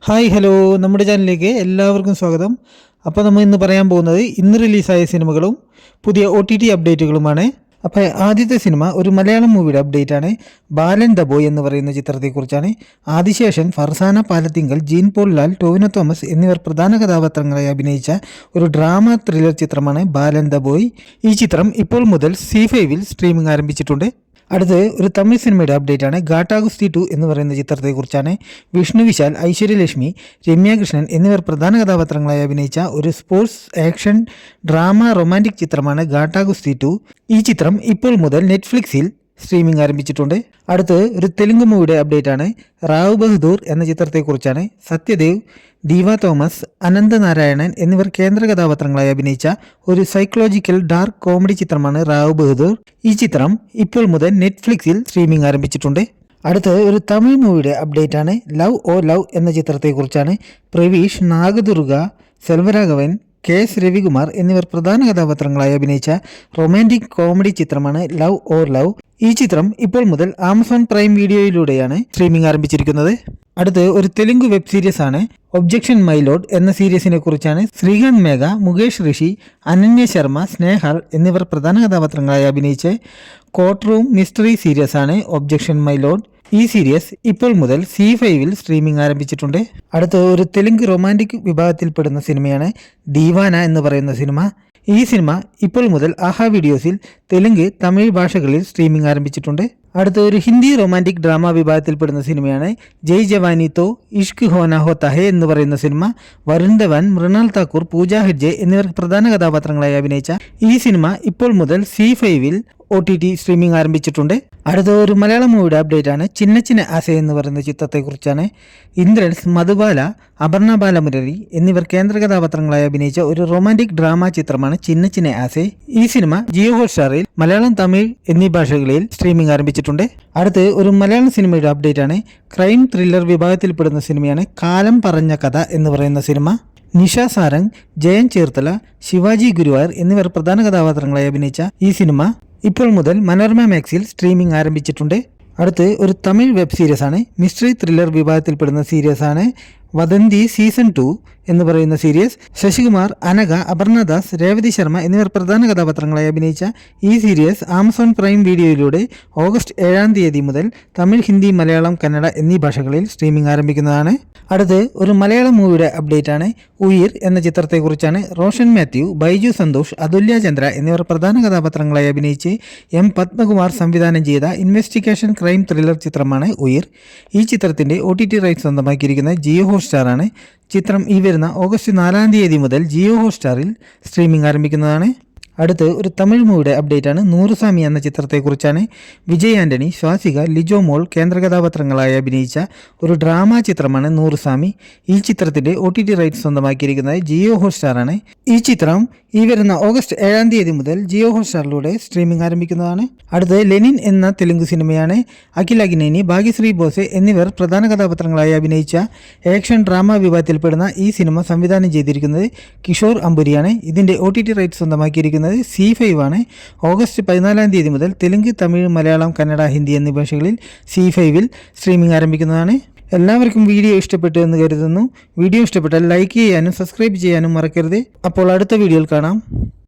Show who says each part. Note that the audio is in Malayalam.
Speaker 1: ഹായ് ഹലോ നമ്മുടെ ചാനലിലേക്ക് എല്ലാവർക്കും സ്വാഗതം. അപ്പോൾ നമ്മൾ ഇന്ന് പറയാൻ പോകുന്നത് ഇന്ന് റിലീസായ സിനിമകളും പുതിയ OTT അപ്ഡേറ്റുകളുമാണ്. അപ്പോൾ ആദ്യത്തെ സിനിമ ഒരു മലയാളം മൂവിയുടെ അപ്ഡേറ്റ് ആണ്. ബാലൻ ദ ബോയ് എന്ന് പറയുന്ന ചിത്രത്തെക്കുറിച്ചാണ്. ആദിശേഷൻ, ഫർസാന പാലത്തിങ്കൽ, ജീൻ പോൾ ലാൽ, ടോവിനോ തോമസ് എന്നിവർ പ്രധാന കഥാപാത്രങ്ങളായി അഭിനയിച്ച ഒരു ഡ്രാമ ത്രില്ലർ ചിത്രമാണ് ബാലൻ ദ ബോയ്. ഈ ചിത്രം ഇപ്പോൾ മുതൽ C5-ൽ സ്ട്രീമിംഗ് ആരംഭിച്ചിട്ടുണ്ട്. അടുത്ത് ഒരു തമിഴ് സിനിമയുടെ അപ്ഡേറ്റ് ആണ്. ഗാട്ടാഗുസ്തി 2 എന്ന് പറയുന്ന ചിത്രത്തെക്കുറിച്ചാണ്. വിഷ്ണു വിശാൽ, ഐശ്വര്യലക്ഷ്മി, രമ്യ കൃഷ്ണൻ എന്നിവർ പ്രധാന കഥാപാത്രങ്ങളായി അഭിനയിച്ച ഒരു സ്പോർട്സ് ആക്ഷൻ ഡ്രാമ റൊമാൻറ്റിക് ചിത്രമാണ് ഗാട്ടാഗുസ്തി 2. ഈ ചിത്രം ഇപ്പോൾ മുതൽ നെറ്റ്ഫ്ലിക്സിൽ സ്ട്രീമിംഗ് ആരംഭിച്ചിട്ടുണ്ട്. അടുത്ത് ഒരു തെലുങ്ക് മൂവിയുടെ അപ്ഡേറ്റ് ആണ്. റാവു ബഹദൂർ എന്ന ചിത്രത്തെക്കുറിച്ചാണ്. സത്യദേവ്, ദീവ തോമസ്, അനന്ത നാരായണൻ എന്നിവർ കേന്ദ്ര കഥാപാത്രങ്ങളായി അഭിനയിച്ച ഒരു സൈക്കോളജിക്കൽ ഡാർക്ക് കോമഡി ചിത്രമാണ് റാവു ബഹദൂർ. ഈ ചിത്രം ഇപ്പോൾ മുതൽ നെറ്റ്ഫ്ലിക്സിൽ സ്ട്രീമിംഗ് ആരംഭിച്ചിട്ടുണ്ട്. അടുത്ത് ഒരു തമിഴ് മൂവിയുടെ അപ്ഡേറ്റ് ആണ്. ലവ് ഓ ലവ് എന്ന ചിത്രത്തെക്കുറിച്ചാണ്. പ്രവീഷ്, നാഗദുർഗ, സെൽവരാഘവൻ, KS രവികുമാർ എന്നിവർ പ്രധാന കഥാപാത്രങ്ങളായി അഭിനയിച്ച റൊമാൻറ്റിക് കോമഡി ചിത്രമാണ് ലവ് ഓർ ലവ്. ഈ ചിത്രം ഇപ്പോൾ മുതൽ ആമസോൺ പ്രൈം വീഡിയോയിലൂടെയാണ് സ്ട്രീമിംഗ് ആരംഭിച്ചിരിക്കുന്നത്. അടുത്ത് ഒരു തെലുങ്ക് വെബ് സീരീസ് ആണ്. ഒബ്ജക്ഷൻ മൈ ലോഡ് എന്ന സീരീസിനെ കുറിച്ചാണ്. ശ്രീകാന്ത് മേഘ, മുകേഷ് ഋഷി, അനന്യ ശർമ്മ, സ്നേഹൽ എന്നിവർ പ്രധാന കഥാപാത്രങ്ങളായി അഭിനയിച്ച കോർട്ട് റൂം മിസ്റ്ററി സീരീസ് ആണ് ഒബ്ജക്ഷൻ മൈ ലോഡ്. ഈ സീരീസ് ഇപ്പോൾ മുതൽ C5-ൽ സ്ട്രീമിംഗ് ആരംഭിച്ചിട്ടുണ്ട്. അടുത്ത് ഒരു തെലുങ്ക് റൊമാൻറ്റിക് വിഭാഗത്തിൽപ്പെടുന്ന സിനിമയാണ് ദീവാന എന്ന് പറയുന്ന സിനിമ. ഈ സിനിമ ഇപ്പോൾ മുതൽ ആഹാ വീഡിയോസിൽ തെലുങ്ക്, തമിഴ് ഭാഷകളിൽ സ്ട്രീമിംഗ് ആരംഭിച്ചിട്ടുണ്ട്. അടുത്ത ഒരു ഹിന്ദി റൊമാൻറ്റിക് ഡ്രാമ വിഭാഗത്തിൽപ്പെടുന്ന സിനിമയാണ് ജയ് ജവാനി തോ ഇഷ്ക് ഹോന ഹോത്താ ഹേ എന്ന് പറയുന്ന സിനിമ. വരുൺ ധവൻ, മൃണാൽ താക്കൂർ, പൂജ ഹെഗ്ഡെ എന്നിവർ പ്രധാന കഥാപാത്രങ്ങളായി അഭിനയിച്ച ഈ സിനിമ ഇപ്പോൾ മുതൽ C5-ൽ OTT സ്ട്രീമിംഗ് ആരംഭിച്ചിട്ടുണ്ട്. അടുത്ത ഒരു മലയാളം മൂവിയുടെ അപ്ഡേറ്റ് ആണ്. ചിന്ന ചിന്ന ആസെ എന്ന് പറയുന്ന ചിത്രത്തെക്കുറിച്ചാണ്. ഇന്ദ്രൻസ്, മധുബാല, അപർണ ബാലമുരളി എന്നിവർ കേന്ദ്ര കഥാപാത്രങ്ങളായി അഭിനയിച്ച ഒരു റൊമാൻറ്റിക് ഡ്രാമ ചിത്രമാണ് ചിന്ന ചിന്ന ആസെ. ഈ സിനിമ ജിയോ ഹോട്ട്സ്റ്റാറിൽ മലയാളം, തമിഴ് എന്നീ ഭാഷകളിൽ സ്ട്രീമിംഗ് ആരംഭിച്ചിട്ടുണ്ട്. അടുത്ത് ഒരു മലയാളം സിനിമയുടെ അപ്ഡേറ്റ് ആണ്. ക്രൈം ത്രില്ലർ വിഭാഗത്തിൽപ്പെടുന്ന സിനിമയാണ് കാലം പറഞ്ഞ കഥ എന്ന് പറയുന്ന സിനിമ. നിഷ സാരംഗ്, ജയൻ ചേർത്തല, ശിവാജി ഗുരുവായൂർ എന്നിവർ പ്രധാന കഥാപാത്രങ്ങളായി അഭിനയിച്ച ഈ സിനിമ ഇപ്പോൾ മുതൽ മനോരമ മാക്സിൽ സ്ട്രീമിംഗ് ആരംഭിച്ചിട്ടുണ്ട്. അടുത്ത് ഒരു തമിഴ് വെബ് സീരീസ് ആണ്. മിസ്റ്ററി ത്രില്ലർ വിഭാഗത്തിൽപ്പെടുന്ന സീരീസ് ആണ് വദന്തി സീസൺ 2 എന്ന് പറയുന്ന സീരീസ്. ശശികുമാർ, അനഘ, അപർണദാസ്, രേവതി ശർമ്മ എന്നിവർ പ്രധാന കഥാപാത്രങ്ങളായി അഭിനയിച്ച ഈ സീരീസ് ആമസോൺ പ്രൈം വീഡിയോയിലൂടെ ഓഗസ്റ്റ് 7-ാം തീയതി മുതൽ തമിഴ്, ഹിന്ദി, മലയാളം, കന്നഡ എന്നീ ഭാഷകളിൽ സ്ട്രീമിംഗ് ആരംഭിക്കുന്നതാണ്. അടുത്ത് ഒരു മലയാളം മൂവിയുടെ അപ്ഡേറ്റ് ആണ്. ഉയിർ എന്ന ചിത്രത്തെക്കുറിച്ചാണ്. റോഷൻ മാത്യു, ബൈജു സന്തോഷ്, അതുല്യ ചന്ദ്ര എന്നിവർ പ്രധാന കഥാപാത്രങ്ങളായി അഭിനയിച്ച് M പത്മകുമാർ സംവിധാനം ചെയ്ത ഇൻവെസ്റ്റിഗേഷൻ ക്രൈം ത്രില്ലർ ചിത്രമാണ് ഉയിർ. ഈ ചിത്രത്തിന്റെ OTT റൈറ്റ്സ് സ്വന്തമാക്കിയിരിക്കുന്നത് ജിയോ ഹോട്ട്സ്റ്റാർ ആണ്. ചിത്രം ഈ വരുന്ന ഓഗസ്റ്റ് 4-ാം തീയതി മുതൽ ജിയോ ഹോട്ട്സ്റ്റാറിൽ സ്ട്രീമിംഗ് ആരംഭിക്കുന്നതാണ്. അടുത്ത് ഒരു തമിഴ് മൂവിയുടെ അപ്ഡേറ്റ് ആണ്. നൂറുസ്വാമി എന്ന ചിത്രത്തെക്കുറിച്ചാണ്. വിജയ് ആന്റണി, ശ്വാസിക, ലിജോ മോൾ കേന്ദ്ര കഥാപാത്രങ്ങളായി അഭിനയിച്ച ഒരു ഡ്രാമ ചിത്രമാണ് നൂറുസ്വാമി. ഈ ചിത്രത്തിന്റെ OTT റൈറ്റ്സ് സ്വന്തമാക്കിയിരിക്കുന്നത് ജിയോ ഹോട്ട്സ്റ്റാർ ആണ്. ഈ ചിത്രം ഈ വരുന്ന ഓഗസ്റ്റ് 7-ാം തീയതി മുതൽ ജിയോ ഹോട്ട്സ്റ്റാറിലൂടെ സ്ട്രീമിംഗ് ആരംഭിക്കുന്നതാണ്. അടുത്ത് ലെനിൻ എന്ന തെലുങ്ക് സിനിമയാണ്. അഖിൽ അഗ്നേനി, ഭാഗ്യശ്രീ ബോസെ എന്നിവർ പ്രധാന കഥാപാത്രങ്ങളായി അഭിനയിച്ച ആക്ഷൻ ഡ്രാമ വിഭാഗത്തിൽപ്പെടുന്ന ഈ സിനിമ സംവിധാനം ചെയ്തിരിക്കുന്നത് കിഷോർ അമ്പുരിയാണ്. ഇതിന്റെ OTT റൈറ്റ്സ് സ്വന്തമാക്കിയിരിക്കുന്നത് C5 ആണ്. ഓഗസ്റ്റ് 14-ാം തീയതി മുതൽ തെലുങ്ക്, തമിഴ്, മലയാളം, കന്നഡ, ഹിന്ദി എന്നീ ഭാഷകളിൽ C5-ൽ സ്ട്രീമിംഗ് ആരംഭിക്കുന്നതാണ്. എല്ലാവർക്കും വീഡിയോ ഇഷ്ടപ്പെട്ടു എന്ന് കരുതുന്നു. വീഡിയോ ഇഷ്ടപ്പെട്ടാൽ ലൈക്ക് ചെയ്യാനും സബ്സ്ക്രൈബ് ചെയ്യാനും മറക്കരുത്. അപ്പോൾ അടുത്ത വീഡിയോയിൽ കാണാം.